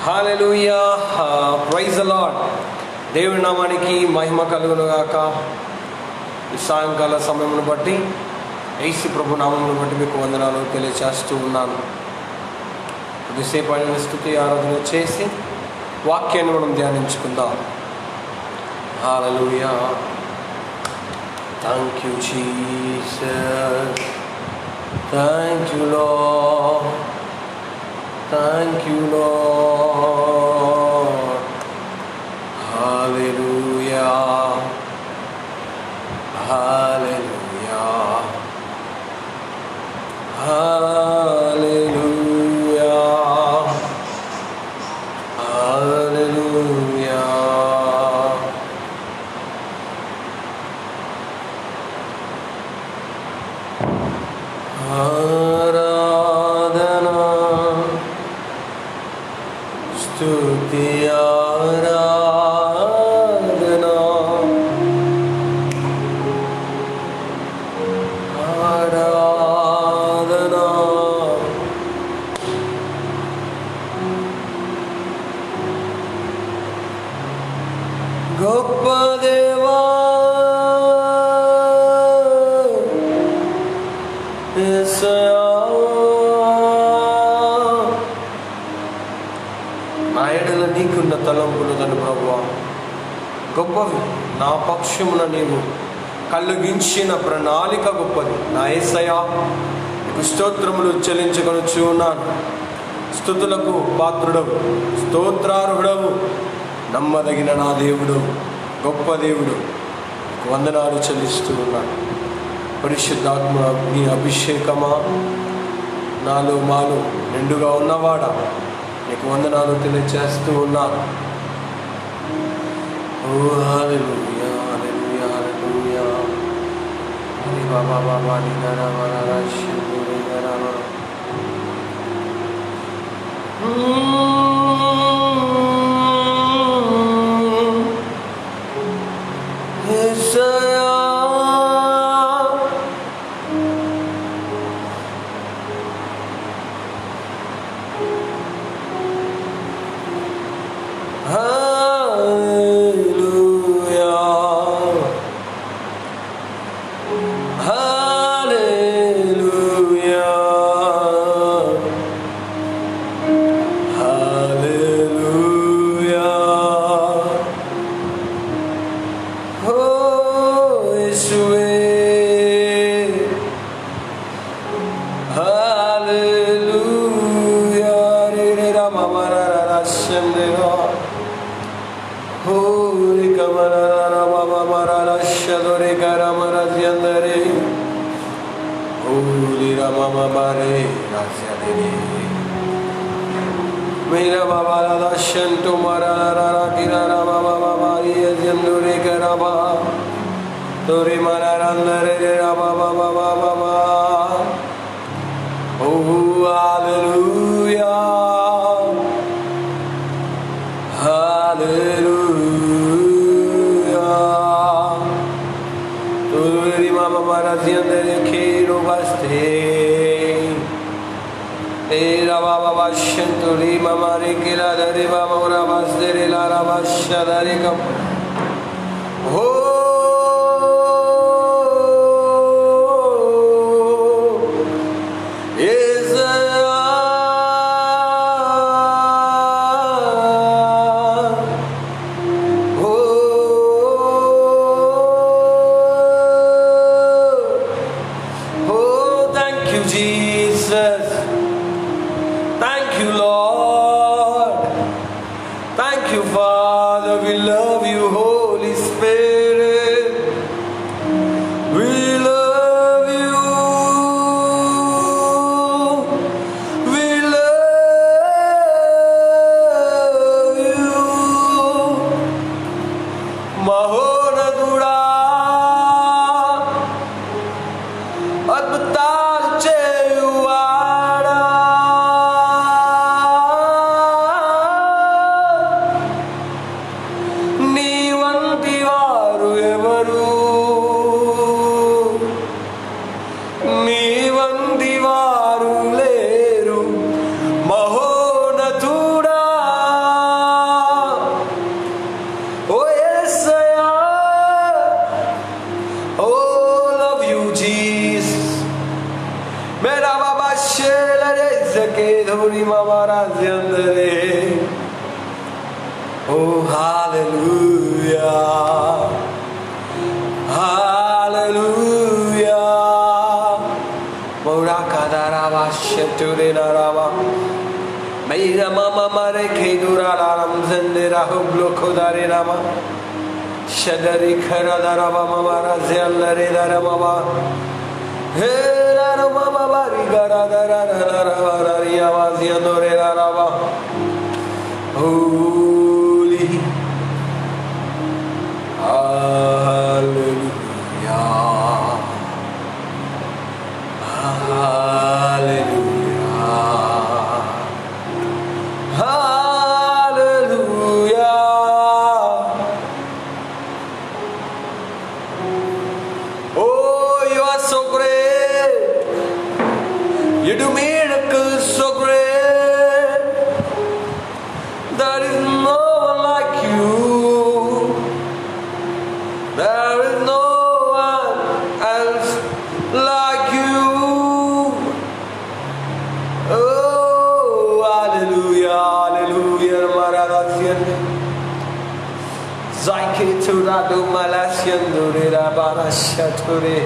Hallelujah, praise the lord. దేవుని నామానికి మహిమ కలుగును గాక. ఈ సాయంకాల సమయమును బట్టి యేసు ప్రభు నామమును బట్టి మీకు వందనాలు తెలియచేస్తూ ఉన్నాను. కొద్దిసేపు ఆయన స్తుతి ఆరాధన చేసి వాక్యాన్ని మనం ధ్యానించుకుందాం. Hallelujah. Thank you Jesus, thank you Lord, thank you Lord, hallelujah, hallelujah, hallelujah, hallelujah. స్తుతి ఆరాధన ఆరాధన గొప్ప దేవా యేసయ్యా, నా ఎడల నీకున్న తలంపులు తను ప్రభువా గొప్పవి. నా పక్షమున నీవు కలిగించిన ప్రణాళిక గొప్పది. నా యేసయ్యా, నీకు స్తోత్రములు చెల్లించుకొనుచు ఉన్నాను. స్తుతులకు పాత్రుడవు, స్తోత్రార్హుడవు, నమ్మదగిన నా దేవుడు, గొప్ప దేవుడు, నీకు వందనాలు చెల్లిస్తూ ఉన్నాను. పరిశుద్ధాత్మ నీ అభిషేకమా, నాలో మాలో నిండుగా ఉన్నవాడా, నీకు వందనాలు తెలియచేస్తూ ఉన్నాను. ఓ హల్లెలూయా, హల్లెలూయా, హల్లెలూయా. హరి బాబా బాబా ని నరవర శివుని నరవ. యేసయ్యా, मेरा बाबा दादा शंतु मारा रा किरा रा बाबा बाबा ये जंदुरे करा बा तोरे मारा रंदरे रे रा बाबा बाबा बाबा. ओ हालेलुया, हालेलुया. तोरे मामा मारा जंदरे खेरो बस्ते तेरा बाबा बाशंतुली ममारे किला दरे बाबा उरा बस दरे लारा बाशा दरे कम हो యేసయ్యా, ఓ ఓ thank you Jesus. Thank you, Lord. Thank you, Father. We love you, Holy Spirit. We love you. We love you. Mahonaduda, adbutalu cheyuvaada, Oh, hallelujah. Hallelujah. Morakadarava Sheturinarava. Meira mama mare keduralaram zendirahu blokodarinama. Shadari karadarava mamara zellari daramama. Hera mama bari garadarararararariyava ziandorerarava. Holy. Hallelujah. Hallelujah. Hallelujah. Oh, you are so great. You do miracles so great. There is no one like you. There is no one else like you. Oh, hallelujah, hallelujah, Maradasian. Zaike Turadu Malasian Durira Barashature.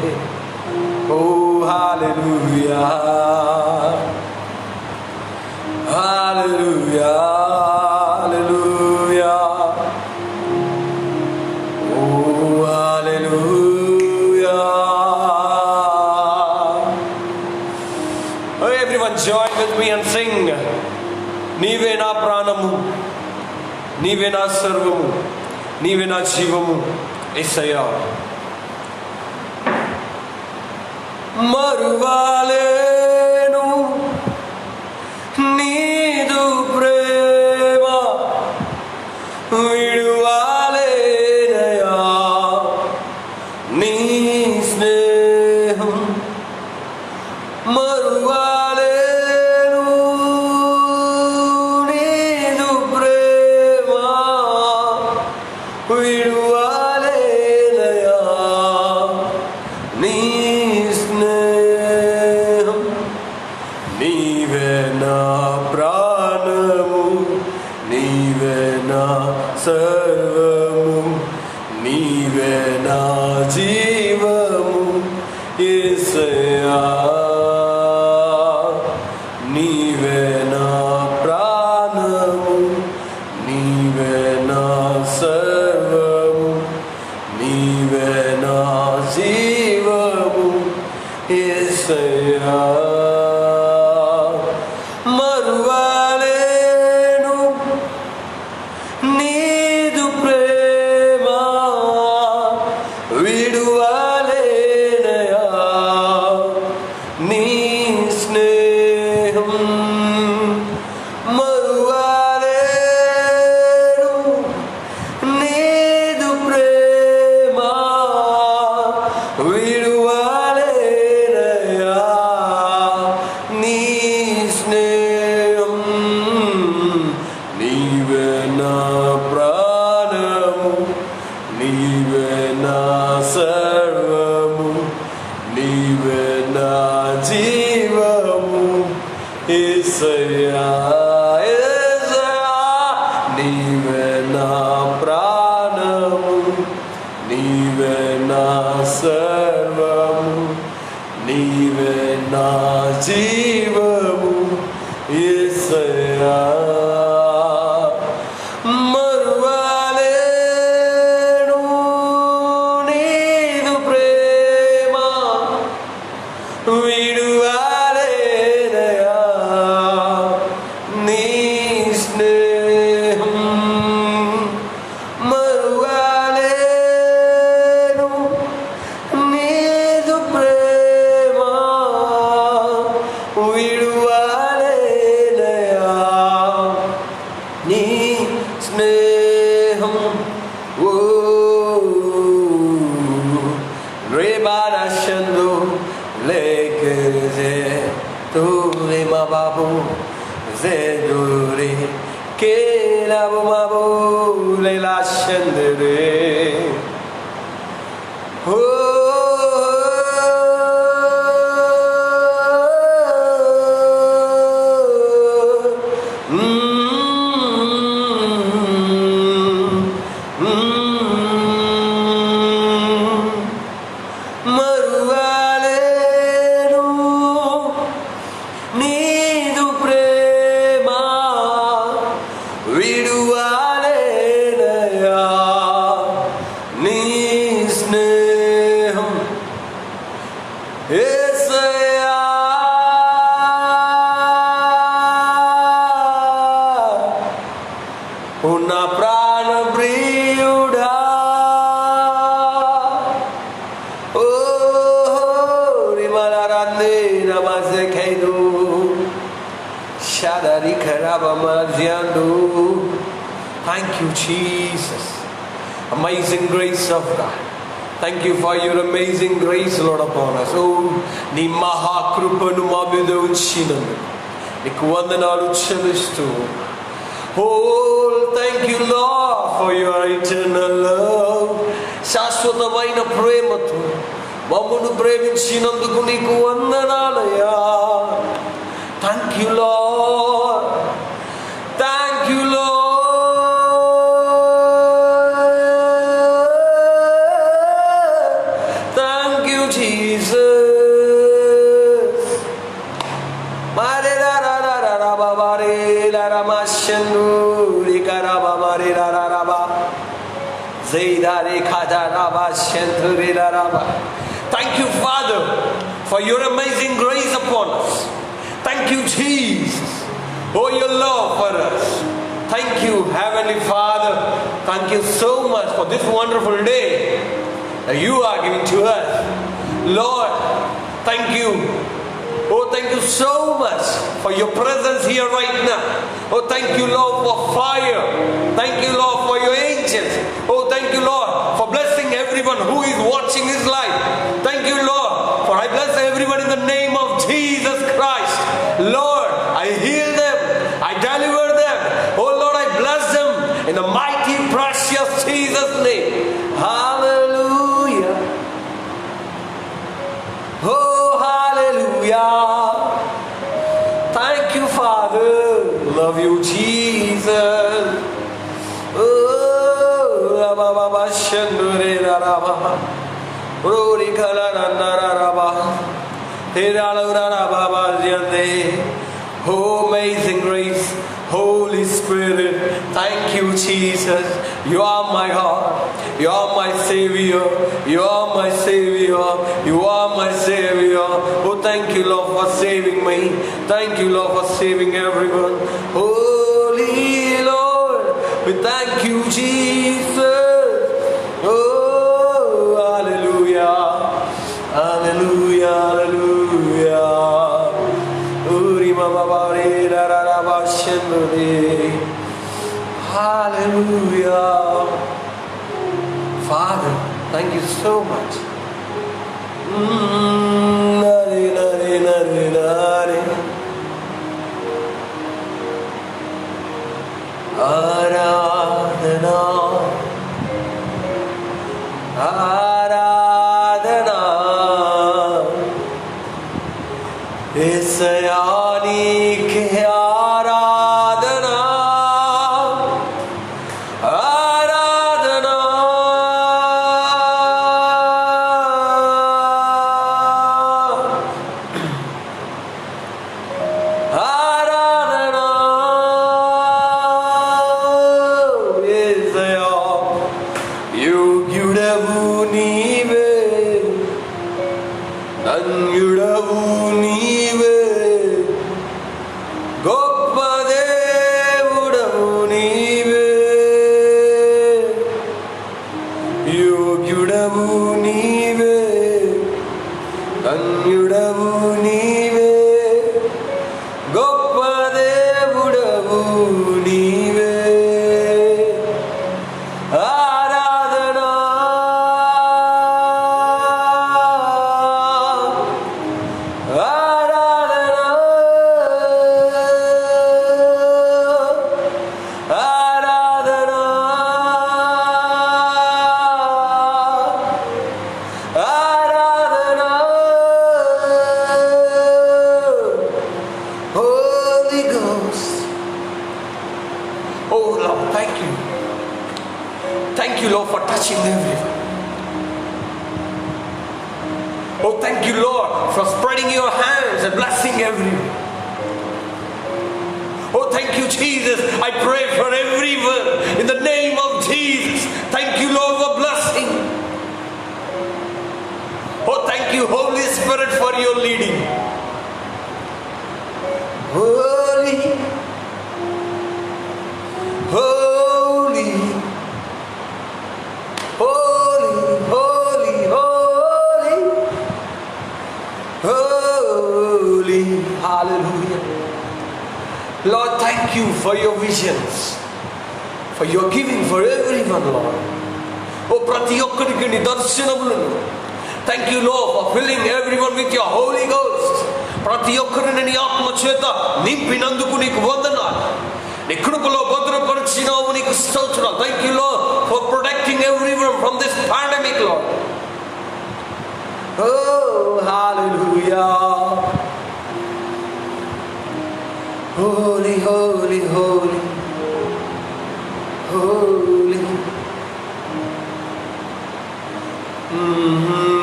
Oh, hallelujah, hallelujah, hallelujah. Oh, hallelujah. Oh, everyone join with me and sing. Nive na pranamu, nive na sarvamu, nive na jivamu, Yesaya. Maruvalenu needu prema viduvalenaya nee sneham maruvalenu needu prema viduvalenaya nee sneham నీవే నా ప్రాణము నీవే నా సర్వము నీవే నా జీవము యేసయ్యా నీవే నా ప్రాణము నీవే నా సర్వము నీవే నా జీవము యేసయ్యా మరువలేను నీదు ప్రేమ విడువలేనయా నీ స్నేహం మరువలేను నీదు ప్రేమ విడువలేనయా నీ స్నేహం నీవే నా ప్రాణము నీవే నా సర్వము నీవే నా జీవము యేసయ్యా యేసయ్యా నీవే నా ప్రాణము నీవే నా సర్వము నీవే నా జీవము యేసయ్యా మరువలేను నీదు ప్రేమ విడువలేనయా నీ స్నేహం మరువలేను నీదు ప్రేమ విడువలేనయా నీ స్నేహం ఓ రేబారషందు లేకజే తురి మాబాబు జెదురి కేలాబు మాబు లేలాషందరే ఓ మరువలేను నీదు ప్రేమ విడువలేనయా నీ స్నేహం యేసయ్యా ఉన్న ప్రాణ ప్రియుడా ఓ రిమలరందే నమజెకైదు షాదరి ఖరాబమజియాండు. Thank you, Jesus. Amazing grace of God. Thank you for your amazing grace, Lord, upon us. Oh, నీ మహాకృపను మా మీద ఉంచినందుకు నీకు వందనాలు చెల్లిస్తూ. Oh, thank you, Lord, for your eternal love. శాశ్వతమైన ప్రేమతో మమ్మను ప్రేమించినందుకు నీకు వందనాలయ్యా. Thank you, Lord. Thank you, Lord. Thank you, Jesus. Thank you, Father, for your amazing grace upon us. Thank you, Jesus. Oh, your love for us. Thank you, Heavenly Father. Thank you so much for this wonderful day that you are giving to us. Lord, thank you. Oh, thank you so much for your presence here right now. Oh, thank you, Lord, for fire. Thank you, Lord, for your angels. Oh, thank you, Lord, for blessing everyone who is watching this live. Thank you, Lord, for I bless everyone in the name of Jesus Christ. Lord, I heal them. I deliver them. Oh, Lord, I bless them in the mighty, precious Jesus' name. Hallelujah. Oh, hallelujah. Thank you, Father. Love you, Jesus. Oh, Rabba Shandure Rabba. Rori Kalanandara Rabba. Oh, amazing grace, Holy Spirit, thank you, Jesus. You are my heart, you are my Savior, you are my Savior, you are my Savior. Oh, thank you, Lord, for saving me. Thank you, Lord, for saving everyone. Holy Lord, we thank you, Jesus. Oh, hallelujah, hallelujah, hallelujah. Hallelujah. Father, thank you so much. Aradhana, Aradhana, Esayani ke Aradhana, Aradhana, Aradhana, Esayani. Oh Lord, thank you. Thank you, Lord, for touching everyone. Oh, thank you, Lord, for spreading your hands and blessing everyone. Oh, thank you, Jesus. I pray for everyone in the name of Jesus. Thank you, Lord, for blessing. Oh, thank you, Holy Spirit, for your leading. Holy, holy, holy, holy, holy, holy. Hallelujah. Lord, thank you for your visions, for your giving for everyone, Lord. Oh, prati okkariki ni darshanamulanu. Thank you, Lord, for filling everyone with your Holy Ghost. ప్రతి ఒక్కరిని నీ ఆత్మ చేత నింపినందుకు నీకు వందనాలు. నీ కృపలో భద్రపరిచినావు, నీకు స్తోత్రం. Thank you, Lord, for protecting everyone from this pandemic, Lord. Oh, hallelujah. Holy, holy, holy, holy.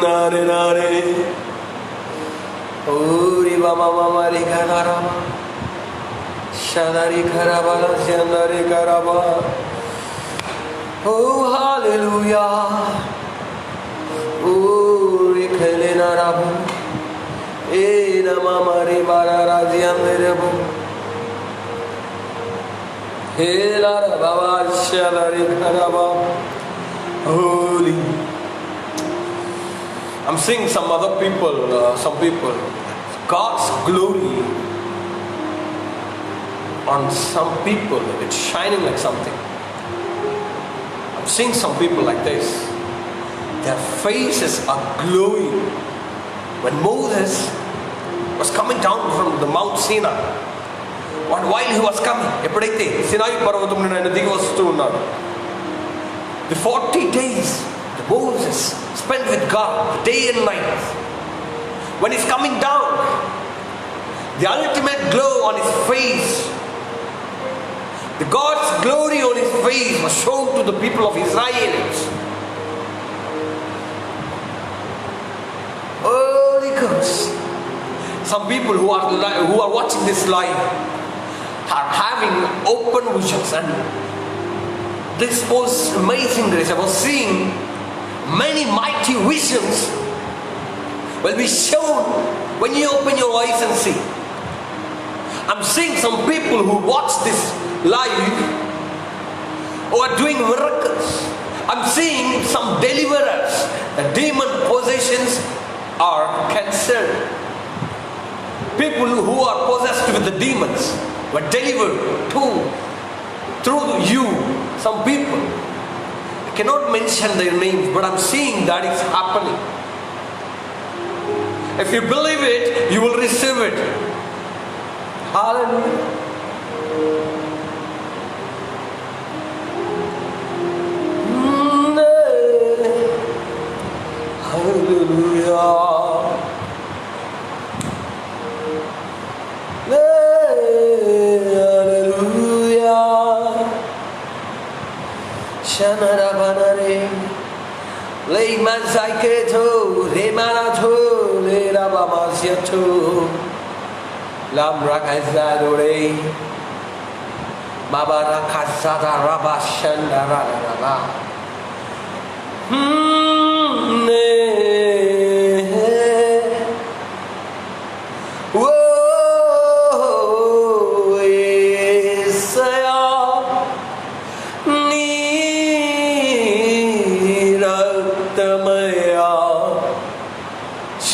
Nare, nare. Ori mama mama ri karama, shanari karaba, shanari karaba. Oh, hallelujah. Ori khelena rabu, ena mama ri bara rajian rabu. Hela baba shanari karaba. Holy. I'm seeing some other people, some people. God's glory on some people, it's shining like something. I'm seeing some people like this. Their faces are glowing. When Moses was coming down from the Mount Sinai, while he was coming, ఎప్పుడైతే సినాయి పర్వతం నుండి ఆయన దిగి వస్తూ ఉన్నాడు, the 40 days Moses spent with God day and night. When he's coming down, the ultimate glow on his face, the God's glory on his face was shown to the people of Israel. Holy Ghost. Some people who are watching this live are having open visions, and this was amazing grace. I was seeing many mighty visions will be shown when you open your eyes and see. I'm seeing some people who watch this live who are doing miracles. I'm seeing some deliverers. The demon possessions are cancelled. People who are possessed with the demons were delivered through you. Some people, I cannot mention their names, but I'm seeing that it's happening. If you believe it, you will receive it. Hallelujah. Hallelujah. Hallelujah. Shanara banare. Lay manzaiketo, remanato, le rabamasiato, lamrakazadore, mabarakazada rabashandarada. Whoa, Isaiah.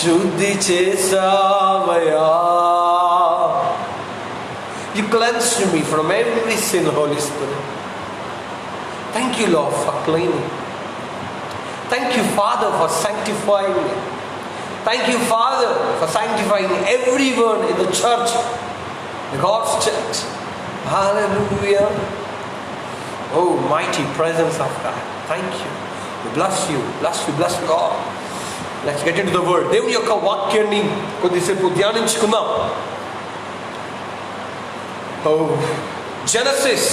Shuddhi chesavaya. You cleansed me from every sin, Holy Spirit. Thank you, Lord, for cleaning. Thank you, Father, for sanctifying me. Thank you, Father, for sanctifying everyone in the church, the God's church. Hallelujah. Oh, mighty presence of God. Thank you. We bless you, bless you, bless God. Let's get into the word. దేవుని యొక్క వాక్యాన్ని కొద్దిసేపు ధ్యానించుకుందాం. Oh, Genesis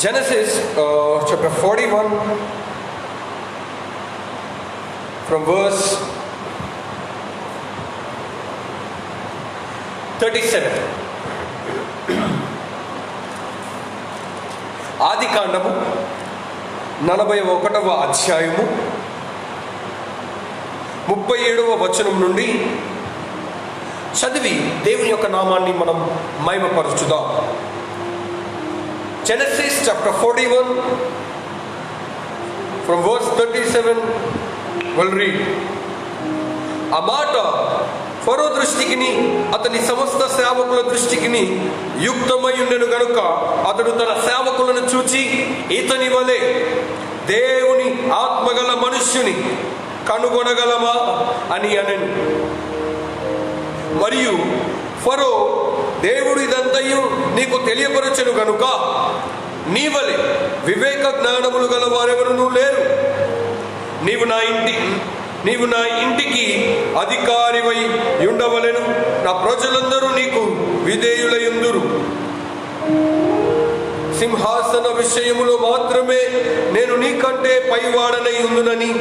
Genesis chapter 41 from verse 37. ఆదికాండము 41వ అధ్యాయము 37వ వచనం నుండి చదివి దేవుని యొక్క నామాన్ని మనం మహిమపరచుదాం. Genesis chapter 41 from verse 37 will read. ఆ మాట ఫరో దృష్టికిని అతని సమస్త సేవకుల దృష్టికిని యుక్తమై ఉండెను గనుక అతడు తన సేవకులను చూచి ఇతని వలె దేవుని ఆత్మగల మనుష్యుని కనుగొనగలమా అని అనెను. మరియు ఫరో, దేవుడు ఇదంతయు నీకు తెలియపరచెను గనుక నీ వలె వివేక జ్ఞానములు గల వారెవరునూ లేరు. నీవు నా ఇంటికి అధికారివై ఉండవలెను. నా ప్రజలందరూ నీకు విధేయులయుందురు. సింహాసన విషయములో మాత్రమే నేను నీకంటే పైవాడనై ఉందునని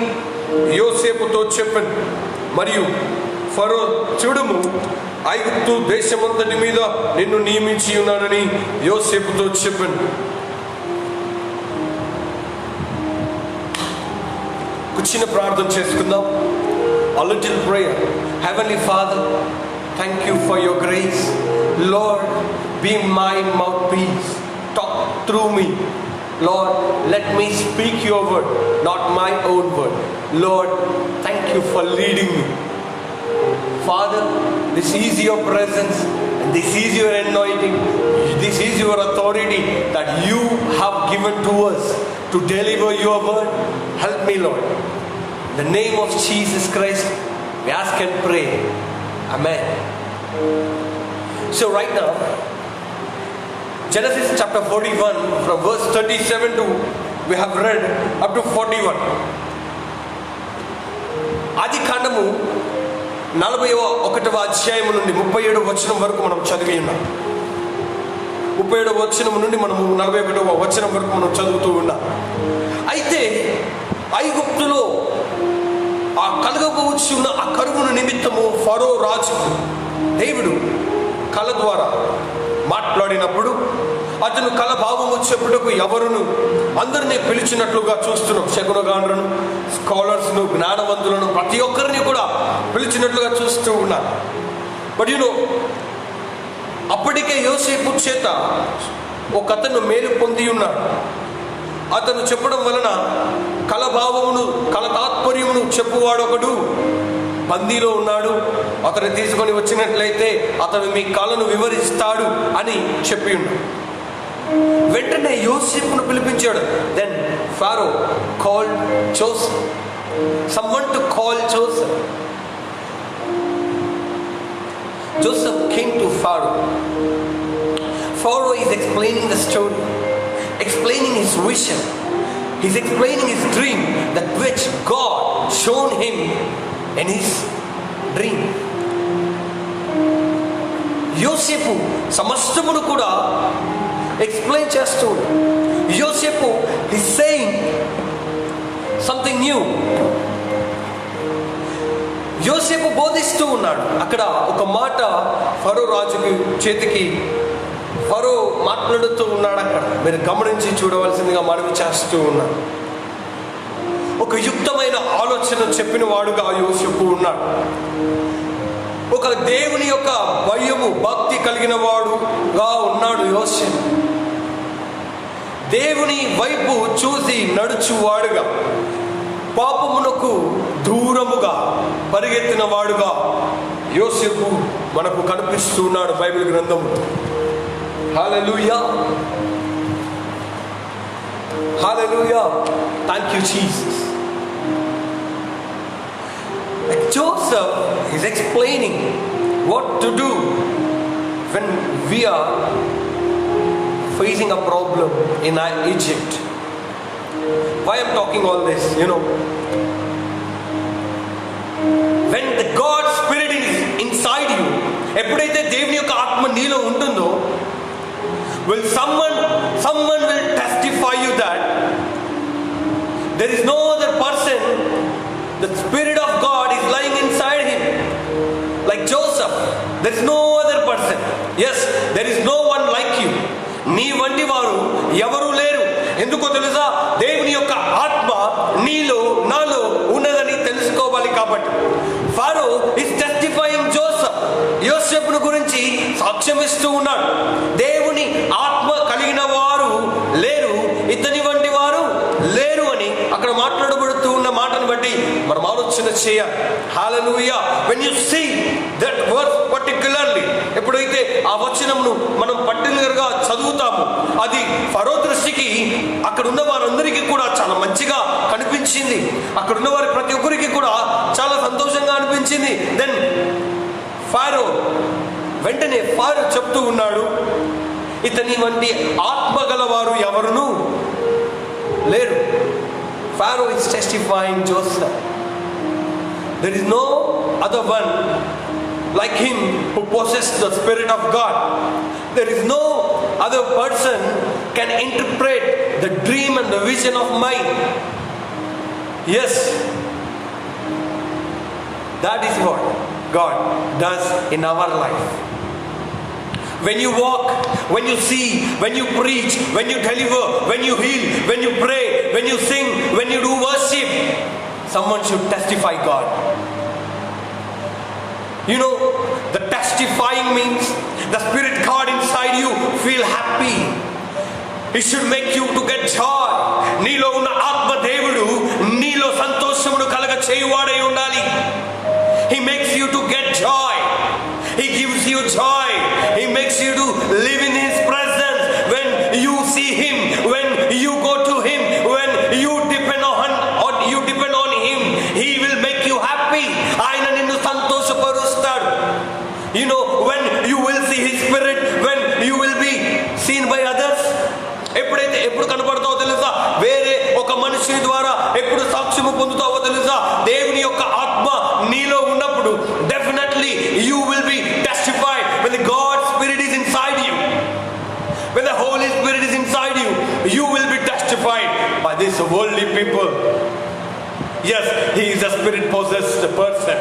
యోసేపుతో చెప్పాను. మరియు ఫరో, చూడుము, ఐగుప్తు దేశమంతటి మీద నిన్ను నియమించి ఉన్నానని యోసేపుతో చెప్పాను. చిన్న ప్రార్థన చేసుకుందాం. A little prayer. Heavenly Father, thank you for your grace. Lord, be my mouthpiece. Talk through me. Lord, let me speak your word, not my own word. Lord, thank you for leading me. Father, this is your presence and this is your anointing. This is your authority that you have given to us to deliver your word. Help me, Lord. In the name of Jesus Christ, we ask and pray. Amen. So right now, Genesis chapter 41 from verse 37 to we have read up to 41. ఆదికాండము 41వ అధ్యాయము నుండి 37వ వచనం వరకు మనం చదివి ఉన్నాం. 37వ వచనం నుండి మనము 41వ వచనం వరకు మనం చదువుతూ ఉన్నాం. అయితే ఐగుప్తులో ఆ కలగవచ్చు ఉన్న ఆ కరువును నిమిత్తము ఫరో రాజుకు దేవుడు కల ద్వారా మాట్లాడినప్పుడు అతను కల భావము చెప్పుటకు ఎవరును అందరినీ పిలిచినట్లుగా చూస్తున్నాం. శకునగాండ్రను, స్కాలర్స్ను, జ్ఞానవంతులను ప్రతి ఒక్కరిని కూడా పిలిచినట్లుగా చూస్తూ ఉన్నారు. బట్ అప్పటికే యోసేపు చేత ఒక అతను మేలు పొంది ఉన్నాడు. అతను చెప్పడం వలన కలభావమును కల తాత్పర్యమును చెప్పువాడు ఒకడు బందీలో ఉన్నాడు. అతను తీసుకొని వచ్చినట్లయితే అతను మీ కళను వివరిస్తాడు అని చెప్పి ఉన్నాడు. వెంటనే యోసేపును పిలిపించాడు. Then Pharaoh called Joseph. someone to call Joseph. Joseph came to Pharaoh. Pharaoh is explaining the story, explaining his vision. He's explaining his dream that which God shown him in his dream. యోసేపు సమస్తమును కూడా explain చేస్తూ యోసేపు is saying something new. యోసేపు బోధిస్తూ ఉన్నాడు. అక్కడ ఒక మాట ఫరో రాజుకి చేతికి ఫరో మాట్లాడుతూ ఉన్నాడు. అక్కడ మీరు గమనించి చూడవలసిందిగా మనవి చేస్తూ ఉన్నాడు. ఒక యుక్తమైన ఆలోచన చెప్పిన వాడుగా యోసేపు ఉన్నాడు. ఒక దేవుని యొక్క భయము భక్తి కలిగిన వాడుగా ఉన్నాడు యోసేపు. దేవుని వైపు చూసి నడుచువాడుగా, పాపమునకు దూరముగా పరిగెత్తిన వాడుగా యోసేపు మనకు కనిపిస్తున్నాడు బైబిల్ గ్రంథము. Hallelujah, hallelujah, thank you Jesus. Joseph is explaining what to do when we are facing a problem in Egypt. Why I'm talking all this, when the God Spirit is inside you, ఎప్పుడైతే దేవుని యొక్క ఆత్మ నీలో ఉంటుందో will someone will testify you that there is no other person, the Spirit of God is lying inside him. Like Joseph, there is no other person. Yes, there is no one like you. నీ వంటి వారు ఎవరు లేరు. ఎందుకో తెలుసా? దేవుని యొక్క ఆత్మ నీలో నాలో ఉన్నదని తెలుసుకోవాలి కాబట్టి. Pharaoh is testifying Joseph. యోసేపును గురించి సాక్ష్యం ఇస్తూ ఉన్నాడు. దేవుని ఆత్మ కలిగిన వారు లేరు, ఇతని వంటి వారు లేరు అని అక్కడ మాట్లాడబడుతూ ఉన్న మాటను బట్టి మనం ఆలోచన చేయాలి. హల్లెలూయా. when you see that verse particularly, ఎప్పుడైతే ఆ వచనమును మనం పర్టికులర్గా చదువుతాము, అది ఫరో దృష్టికి అక్కడ ఉన్న వారందరికీ కూడా చాలా మంచిగా కనిపించింది. అక్కడ ఉన్న వారి ప్రతి ఒక్కరికి కూడా చాలా సంతోషంగా అనిపించింది. దెన్ వెంటనే ఫారో చెప్తూ ఉన్నాడు, ఇతని వంటి ఆత్మ గలవారు ఎవరును లేరు. Pharaoh is testifying Joseph. There is no other one like him who possesses the Spirit of God. There is no other person can interpret the dream and the vision of mine. Yes, that is what God does in our life. When you walk, when you see, when you preach, when you deliver, when you heal, when you pray, when you sing, when you do worship, someone should testify God. You know, the testifying means the Spirit God inside you feel happy. It should make you to get joy. నీలో ఉన్న ఆత్మ దేవుడు నీలో సంతోషమును కలగ చేయువాడై ఉండాలి. He makes you to get joy. He gives you joy. He makes you to live in His presence. When you see Him, when you go to Him, when you depend on Him, He will make you happy. ఆయన నిన్ను సంతోషపరుస్తాడు. You know, when you will see His Spirit, when you will be seen by others. ఎప్పుడు కనపడతావో తెలుసా? వేరే ఒక మనుషుని ద్వారా ఎప్పుడు సాక్ష్యము పొందుతావో తెలుసా? దేవుని యొక్క ఆత్మ నీలో ఉన్నప్పుడు definitely you will be testified. When the God Spirit is inside you, when the Holy Spirit is inside you, you will be testified by these worldly people. Yes, he is a spirit possessed person.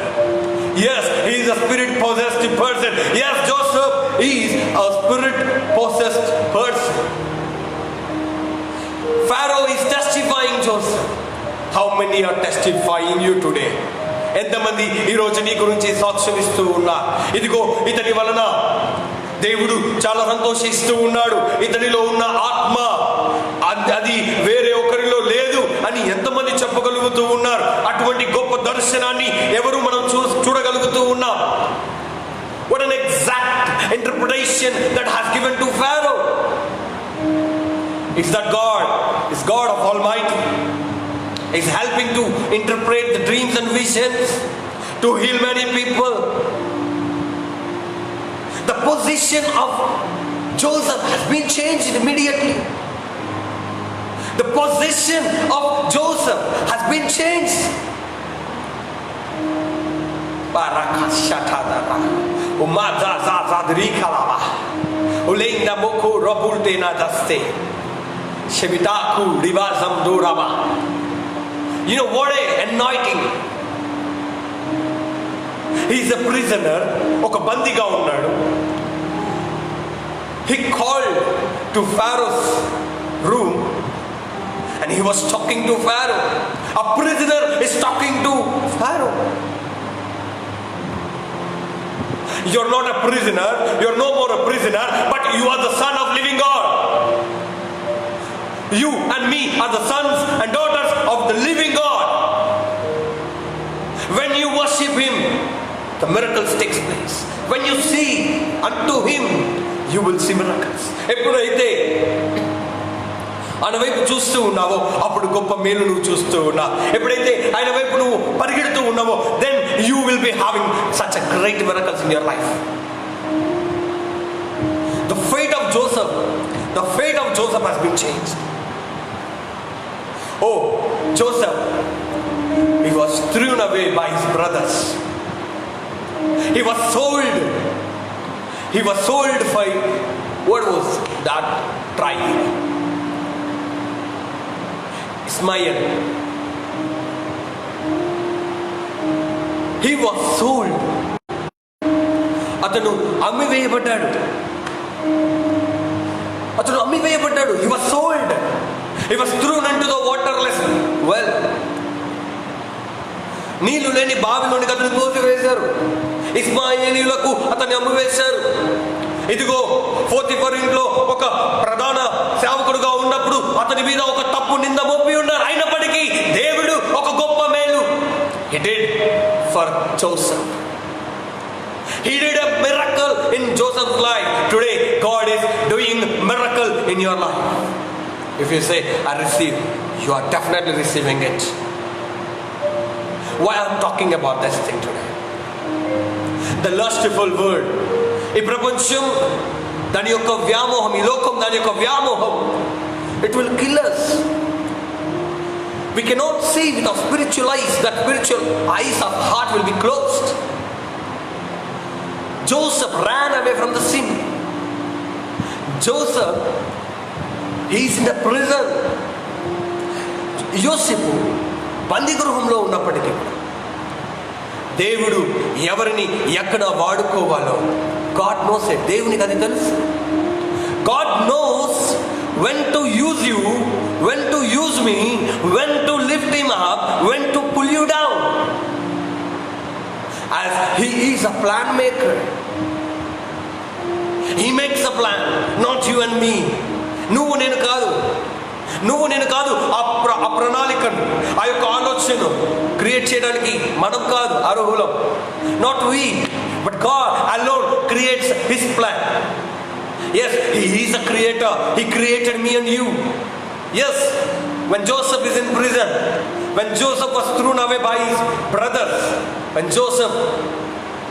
Yes, he is a spirit possessed person. Yes, Joseph is a spirit possessed person. Pharaoh is testifying Joseph. How many are testifying you today? ఎంతమంది ఈరోజు నీ గురించి సాక్ష్యం ఇస్తూ ఉన్నారు? ఇదిగో ఇతని వలన దేవుడు చాలా సంతోషిస్తూ ఉన్నాడు, ఇతనిలో ఉన్న ఆత్మ అది వేరే ఒకరిలో లేదు అని ఎంతమంది చెప్పగలుగుతూ ఉన్నారు? అటువంటి గొప్ప దర్శనాన్ని ఎవరు మనం చూడగలుగుతూ ఉన్నాం? What an exact interpretation that has given to Pharaoh. It's that God is God of Almighty. He's helping to interpret the dreams and visions, to heal many people. The position of Joseph has been changed immediately. The position of Joseph has been changed. Barakashatadara umada zadrikalava ulenda moko robultena daste shebitaku rivazam durama. You know what a anointing. He is a prisoner, oka bandiga unnadu. He called to Pharaoh's room and he was talking to Pharaoh. A prisoner is talking to Pharaoh. You're not a prisoner, you're no more a prisoner, but you are the son of living God. You and me are the sons and daughters of the living God. When you worship Him, the miracles takes place. When you see unto Him, you will see miracles. ఎప్పుడైతే ఆయన వైపు చూస్తూ ఉన్నావో అప్పుడు గొప్ప మేలు నువ్వు చూస్తూ ఉన్నావు. ఎప్పుడైతే ఆయన వైపు నువ్వు పరిగెడుతూ ఉన్నావో, then you will be having such a great miracles in your life. The fate of Joseph has been changed. Oh, Joseph, he was thrown away by his brothers. He was sold for what was that tribe. Ismail, he was sold. అతను అమ్మివేయబడ్డాడు. He was sold. He was thrown into the waterless well. నీళ్లు లేని బావిలోనికి అతను తోసివేశారు. ఇస్మాయేలీయులకు అతన్ని అమ్మివేశారు. ఇదిగో పోతీఫరు ఇంట్లో ఒక ప్రధాన సేవకుడుగా ఉన్నప్పుడు అతని మీద ఒక తప్పు నింద మోపి ఉన్నారు. అయినప్పటికీ దేవుడు ఒక గొప్ప మేలు He did for Joseph. He did a miracle in Joseph's life. Today God is doing miracle in your life. If you say I receive, you are definitely receiving it. Why I'm talking about this thing today? The lustful world, ఈ ప్రపంచం దాని యొక్క వ్యామోహం, ఈ లోకం దాని యొక్క వ్యామోహం, it will kill us. We cannot see with our spiritual eyes. That spiritual eyes of heart will be closed. Joseph ran away from the sin. Joseph, he is in the prison. యోసేపు బందీగృహంలో ఉన్నప్పటికీ దేవుడు ఎవరిని ఎక్కడ వాడుకోవాలో God knows it. దేవునికి అది తెలుసు. God knows when to use you, when to use me, when to lift him up, when to pull you down. As he is a plan maker. He makes a plan, not you and me. నువ్వు నేను కాదు ఆ ప్రణాళికను, ఆ యొక్క ఆలోచనను create చేయడానికి మనం కాదు అర్హులం. Not we, but God alone creates his plan. Yes, he is a creator. He created me and you. Yes, when Joseph is in prison, when Joseph was thrown away by his brothers, when Joseph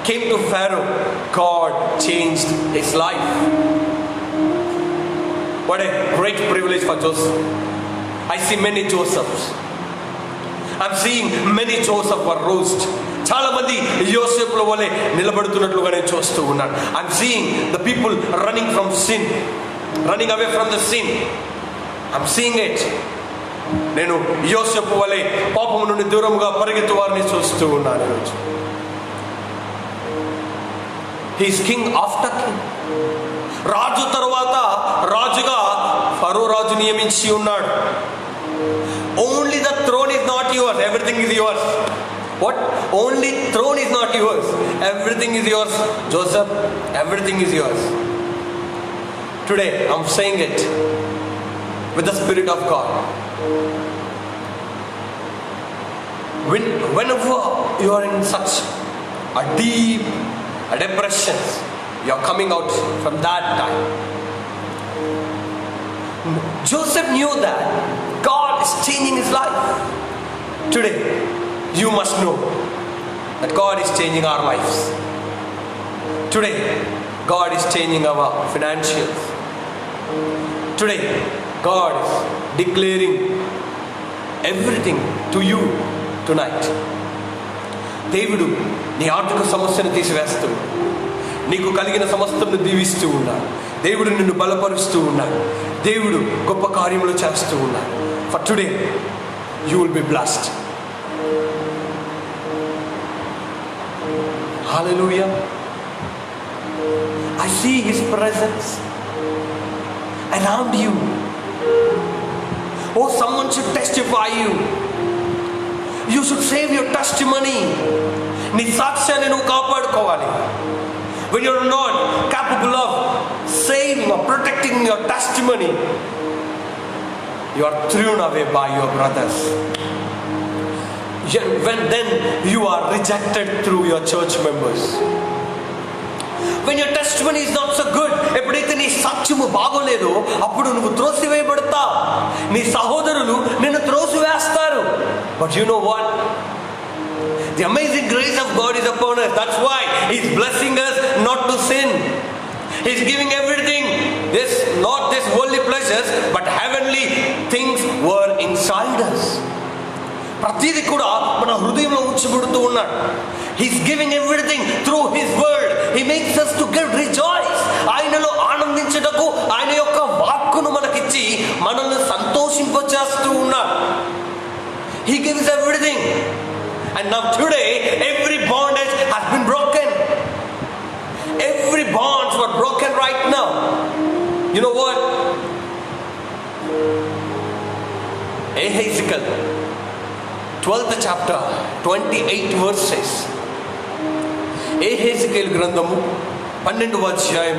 came to Pharaoh, God changed his life. What a great privilege for Joseph. I see many Josephs. I'm seeing many Joseph were roast. చాలా మంది యోసేపుల వలె నిలబడుతున్నట్లుగా నేను చూస్తూ ఉన్నాను. I'm seeing the people running from sin, running away from the sin. I'm seeing it. నేను యోసేపు వలె పాపము నుండి దూరంగా పరిగెత్తు వారిని చూస్తూ ఉన్నాను ఈరోజు. He is king after king. రాజు తరువాత రాజుగా ఫరో రాజు నియమించి ఉన్నాడు. Only the throne is not yours, everything is yours. What? Only throne is not yours, everything is yours. Joseph, everything is yours. Today I'm saying it with the Spirit of God. Whenever you are in such a deep depression, you are coming out from that time. Joseph knew that God is changing his life. Today you must know that God is changing our lives. Today God is changing our financials. Today God is declaring everything to you tonight. దేవుడు నీ ఆర్థిక సమస్యను తీసివేస్తూ, నీకు కలిగిన సమస్తను దీవిస్తూ ఉన్నాడు. దేవుడు నిన్ను బలపరుస్తూ ఉన్నాడు. దేవుడు గొప్ప కార్యములు చేస్తూ ఉన్నాడు. For today you will be blessed. Hallelujah. I see his presence around you. Oh, someone should testify you. You should save your testimony. నీ సాక్ష్యాన్ని నువ్వు కాపాడుకోవాలి. When you are not capable of saving or protecting your testimony, you are thrown away by your brothers. Then you are rejected through your church members. When your testimony is not so good, ఎప్పుడైతే నీ సాక్ష్యము బాగోలేదో అప్పుడు నువ్వు త్రోసివేయబడతావు. నీ సహోదరులు నిన్ను త్రోసివేస్తారు. But you know what? The amazing grace of God is upon us. That's why He's blessing us not to sin. He's giving everything. Not this worldly pleasures, but heavenly things were inside us. ప్రతిదీ కూడా మన హృదయంలో ఉంచబడుతూ ఉన్నాడు. He's giving everything through His word. He makes us to get rejoice. ఆయనలో ఆనందించ ఆనందించుటకు ఆయన యొక్క వాక్కును మనకిచ్చి మనల్ని సంతోషింపచేస్తూ ఉన్నాడు. He gives everything. And now today every bondage has been broken. Every bonds were broken right now. You know what? Ezekiel 12th chapter 28 verses. Ezekiel గ్రంథము 12వ అధ్యాయం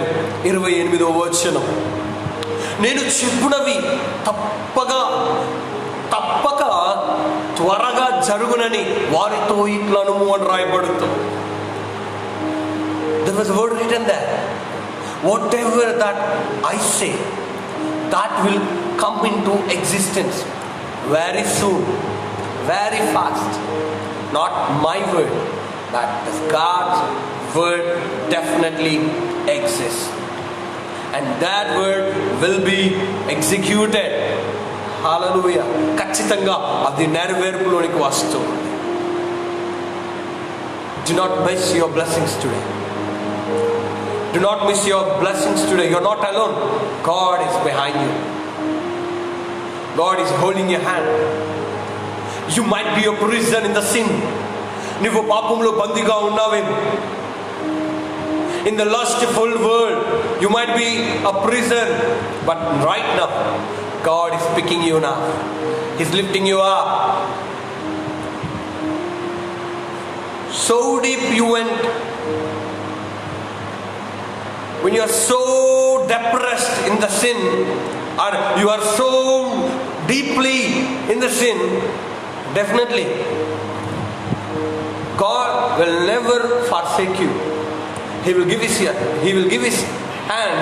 28వ వచనం. నేను చెప్పునవి తప్పక త్వరగా జరుగునని వారితో ఇట్లను అని రాయబడుతుంది. There was a word written there. Whatever that I say, that will come into existence very soon, very fast. Not my word, but God's word definitely exists, and that word will be executed. Hallelujah. ఖచ్చితంగా అది నెరవేర్పులోనికి వస్తుంది. Do not miss your blessings today. Do not miss your blessings today. You are not alone. God is behind you. God is holding your hand. You might be a prisoner in the sin. నీవు పాపంలో బందీగా ఉన్నావేమో. In the lustful world you might be a prisoner, but right now God is picking you up. He's lifting you up. So deep you went, when you are so depressed in the sin, or you are so deeply in the sin, definitely God will never forsake you. He will give his hand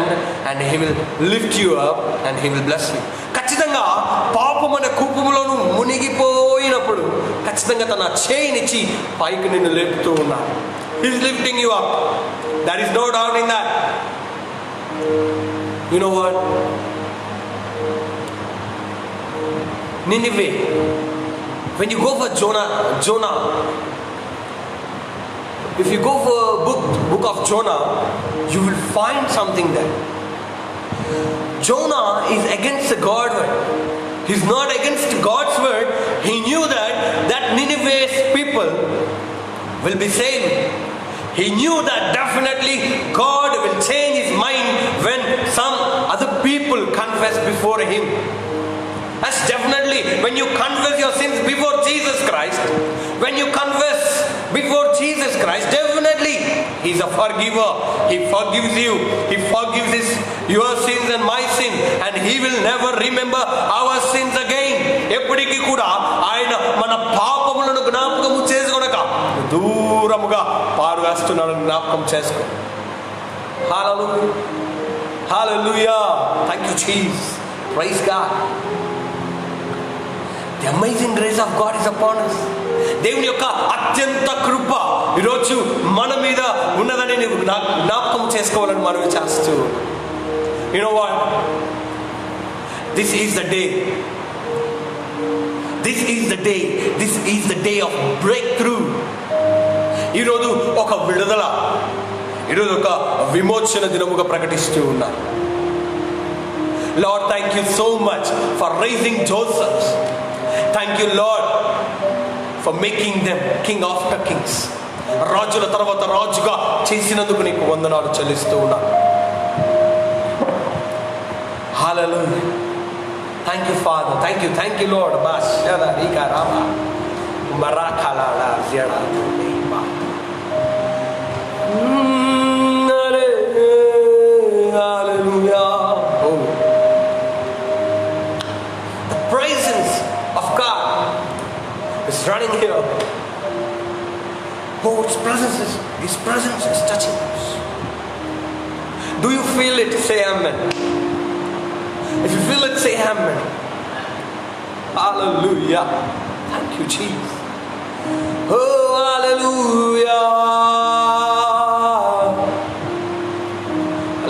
and he will lift you up and he will bless you. ఖచ్చితంగా పాపమనే కూపములోను మునిగిపోయినప్పుడు ఖచ్చితంగా తన చేయినిచ్చి పైకి నిన్ను లేపుతూ ఉన్నాడు. He is lifting you up. There is no doubt in that. You know what? Nineveh, when you go for Jonah, if you go for book of Jonah, you will find something there. Jonah is against God's word. He's not against God's word. He knew that Nineveh's people will be saved. He knew that definitely God will change his mind when some other people confess before him. That's definitely when you confess your sins before Jesus Christ, when you confess before Jesus Christ, definitely he's a forgiver. He forgives you. He forgives your sins and my sin, and he will never remember our sins again. ఎప్పటికీ కూడా ఆయన మన పాపములను జ్ఞాపకము చేసుకొనక దూరముగా పారవేస్తున్నాడని జ్ఞాపకం చేసుకో. Hallelujah, hallelujah. Thank you Jesus. Praise God. The amazing grace of God is upon us. దేవుని యొక్క అత్యంత కృప ఈరోజు మన మీద ఉన్నదని నీవు జ్ఞాపకం చేసుకోవాలని మనవి చేస్తూ. You know what? This is the day. This is the day. This is the day of breakthrough. ఈరోజు ఒక విడుదల, ఈరోజు ఒక విమోచన దినముగా ప్రకటిస్తూ ఉన్నారు. Lord, thank you so much for raising Joseph. Thank you, Lord, for making them king after kings. రాజుల తర్వాత రాజుగా చేసినందుకు నీకు వందనాలు చెల్లిస్తూ ఉన్నాను. Hallelujah. Thank you, Father. Thank you, Lord. Bashara rika rama marakala la zera ba. Hallelujah. Oh. The presence of God is running here. Oh, His presence is touching us. Do you feel it? Say amen. If you feel it, say amen. Hallelujah. Thank you, Jesus. Oh, hallelujah.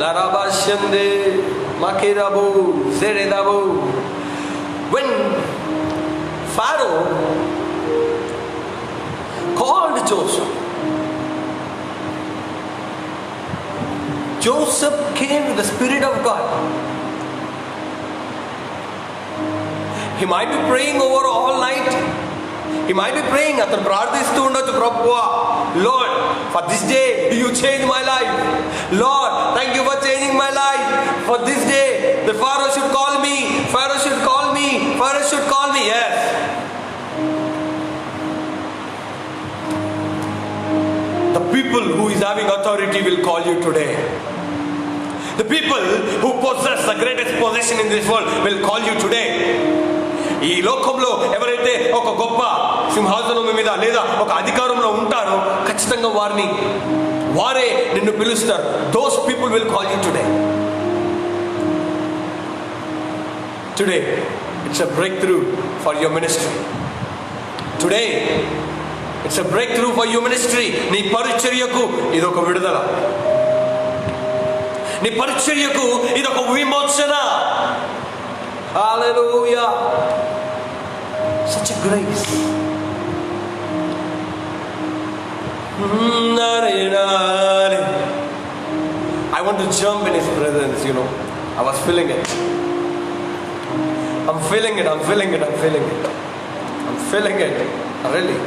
Larabashande makirabu zeredabu. When Pharaoh called Joseph, Joseph came with the Spirit of God. He might be praying over all night. He might be praying, అతను ప్రార్థిస్తూ ఉండొచ్చు, ప్రభువా, Lord, for this day you change my life. Lord, thank you for changing my life. For this day the Pharaoh should call me. Pharaoh should call me. Pharaoh should call me. Yes. The people who is having authority will call you today. The people who possess the greatest possession in this world will call you today. ఈ లోకంలో ఎవరైతే ఒక గొప్ప సింహాసనం మీద లేదా ఒక అధికారంలో ఉంటారో ఖచ్చితంగా వారే నిన్ను పిలుస్తారు. Those people will call you today. Today it's a breakthrough for your ministry. Today it's a breakthrough for your ministry. నీ పరిచర్యకు ఇదొక విడుదల. నీ పరిచర్యకు ఇదొక విమోచన. Hallelujah. Such a grace. I want to jump in His presence, I was feeling it. I'm feeling it. Really.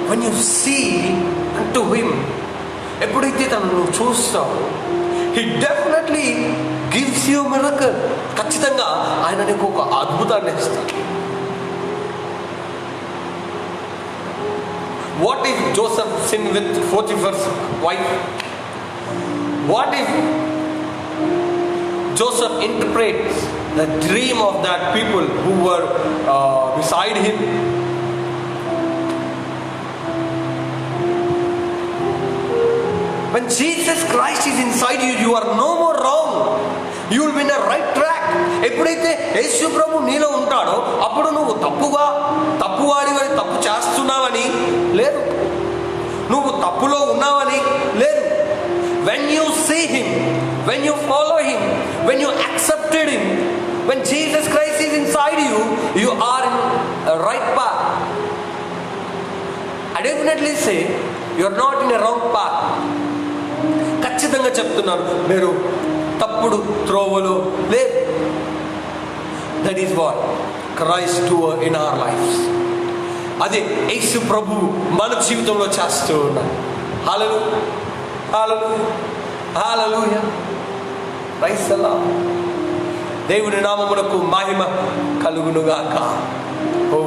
When you see unto Him, ఎప్పుడైతే తనను చూస్తావు, He definitely gives you a miracle. ఖచ్చితంగా ఆయన నీకు ఒక అద్భుతాన్ని ఇస్తాడు. What if Joseph sinned with Potiphar's wife? What if Joseph interprets the dream of that people who were beside him? When Jesus Christ is inside you, you are no more wrong. You will be in a right track. ఎప్పుడైతే యేసు ప్రభు నీలో ఉంటాడో అప్పుడు నువ్వు తప్పువాడివని, తప్పు చేస్తున్నావని లేదు, నువ్వు తప్పులో ఉన్నావని లేదు. When you see Him, when you follow Him, when you accepted Him, when Jesus Christ is inside you, you are in a right path. I definitely say you are not in a wrong path. ఖచ్చితంగా చెప్తున్నాను, మీరు తప్పుడు త్రోవలో లేదు. That is what Christ do in our lives. అదే యేసు ప్రభు మన జీవితంలో చేస్తూ ఉన్నాడు. Hallelujah, hallelujah, hallelujah. Praise the Lord. దేవుని నామమునకు మహిమ కలుగును గాక. ఓ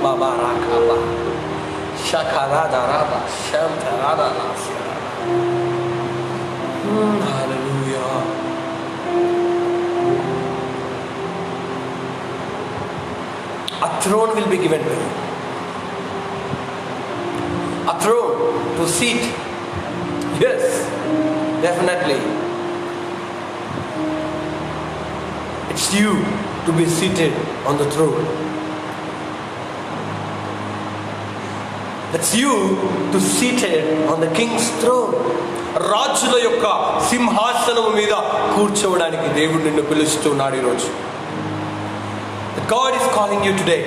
బాబా రాకాబా షకరాదా రాబా శంతరాదా లాసిరా. Hallelujah. A throne will be given to you. A throne to sit. Yes, definitely. It's you to be seated on the throne. It's you to seated on the king's throne. రాజుల యొక్క సింహాసనం మీద కూర్చోవడానికి దేవుడు నిన్ను పిలుస్తున్నాడు ఈరోజు. God is calling you today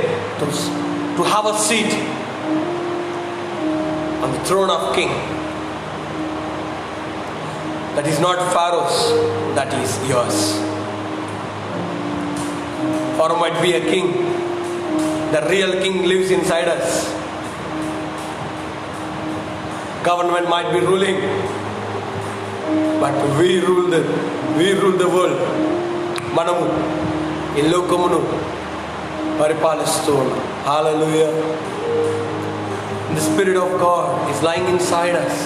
to have a seat on the throne of King. That is not Pharaoh's, that is yours. Pharaoh might be a king. The real king lives inside us. Government might be ruling, but we rule the world. మనము ఈ లోకమును పరిపాలిస్తూ ఉన్నాం. Hallelujah. The Spirit of God is lying inside us.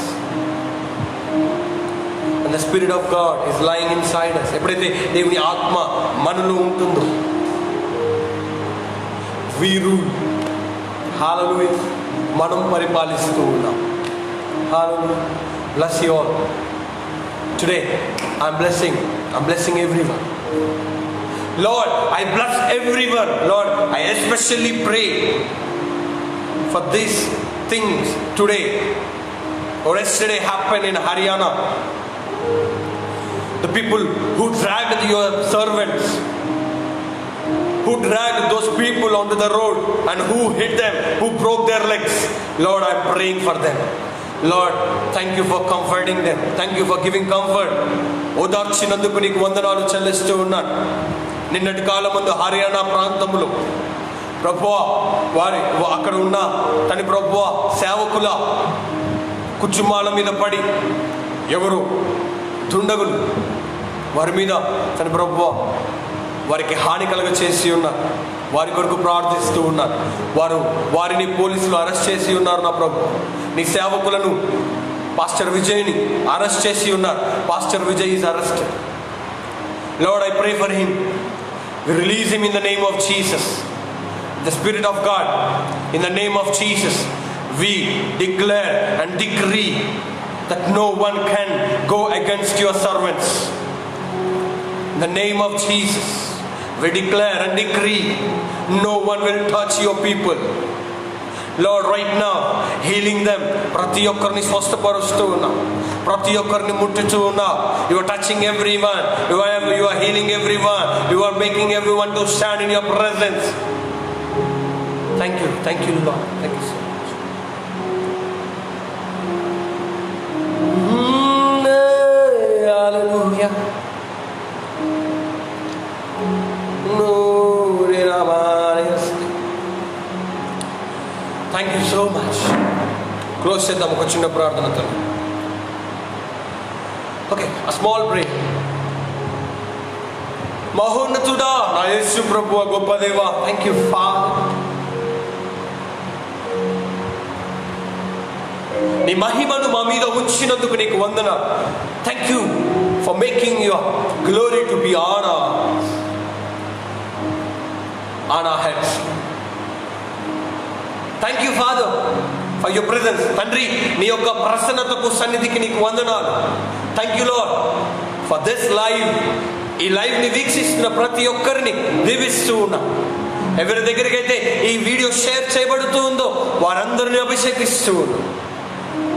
And the Spirit of God is lying inside us. ఎప్పుడైతే దేవుని ఆత్మ మనలో ఉంటుందో, we rule. Hallelujah. మనం పరిపాలిస్తూ ఉన్నాం. Hallelujah. Bless you all. Today I'm blessing everyone. Lord, I bless everyone. Lord, I especially pray for these things today or yesterday happened in Haryana. The people who dragged your servants, who dragged those people onto the road and who hit them, who broke their legs. Lord, I'm praying for them. Lord, thank you for comforting them. Thank you for giving comfort. ఓదార్చినందుకు నీకు వందనాలు చెల్లిస్తూ ఉన్నాను. నిన్నటి కాలమందు హర్యానా ప్రాంతంలో ప్రభువా వారి అక్కడ ఉన్న తని ప్రభువా సేవకుల కుచుమాల మీద పడి ఎవరు దుండగులు వారి మీద తన ప్రభువా వారికి హాని కలుగ చేసి ఉన్నారు. వారి కొరకు ప్రార్థిస్తూ ఉన్నారు. వారిని పోలీసులు అరెస్ట్ చేసి ఉన్నారు. నా ప్రభు, నీ సేవకులను పాస్టర్ విజయ్ని అరెస్ట్ చేసి ఉన్నారు. Pastor Vijay is arrested. Lord, I pray for him. We release him in the name of Jesus. The Spirit of God, in the name of Jesus, we declare and decree that no one can go against your servants. In the name of Jesus, we declare and decree no one will touch your people. Lord, right now, healing them. ప్రతి ఒక్కరిని స్వస్థపరుస్తూ ఉన్నాం. ప్రతి ఒక్కరిని ముట్టుతూ ఉన్నాం. You are touching everyone. You are healing everyone. You are making everyone to stand in your presence. Thank you, Lord. Thank you so much. Hallelujah. Thank you so much. Close చేద్దాం ఒక చిన్న ప్రార్థనతో. Okay, a small prayer. మహోన్నతుడా నా యేసు ప్రభువా, గొప్ప దేవా, thank you father. నీ మహిమను మా మీద ఉంచినందుకు నీకు వందనాలు. Thank you for making your glory to be on our heads. Thank you, Father, for your presence. తండ్రి, నీ యొక్క ప్రసన్నతకు సన్నిధికి నీకు వందనాలు. Thank you lord for this live. ఈ లైవ్ ని వీక్షిస్తున్న ప్రతి ఒక్కరిని దీవిస్తూ ఉన్నా. ఎవరి దగ్గరికి అయితే ఈ వీడియో షేర్ చేయబడుతూ ఉందో వారందరిని అభిషేకిస్తూ ఉన్నా.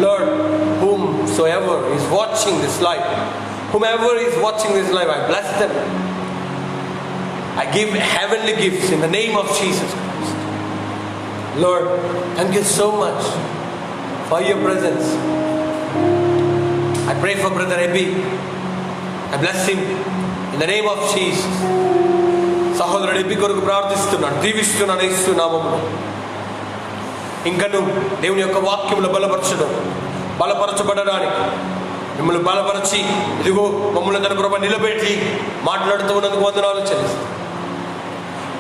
Lord, whomsoever is watching this live, whomever is watching this live, I bless them. I give heavenly gifts in the name of Jesus Christ. Lord, thank you so much for your presence. I pray for Brother Ebi. I bless him in the name of Jesus. సహోదరుడు AB కొరకు ప్రార్థిస్తున్నాను, దీవిస్తున్నాను యేసు నామములో. ఇంకను దేవుని యొక్క వాక్యములు బలపరచబడడానికి మిమ్మల్ని బలపరచి ఇదిగో మమ్మల్ని తన ప్రభు నిలబెట్టి మాట్లాడుతూ ఉన్నందుకు వందనాలు చెల్లిస్తాను.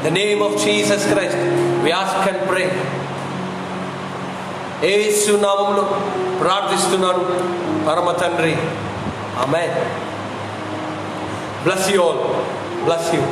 The name of Jesus Christ we ask and pray. యేసు నామములో ప్రార్థిస్తున్నాను పరమ తండ్రి. ఆమేన్. Bless you all. Bless you.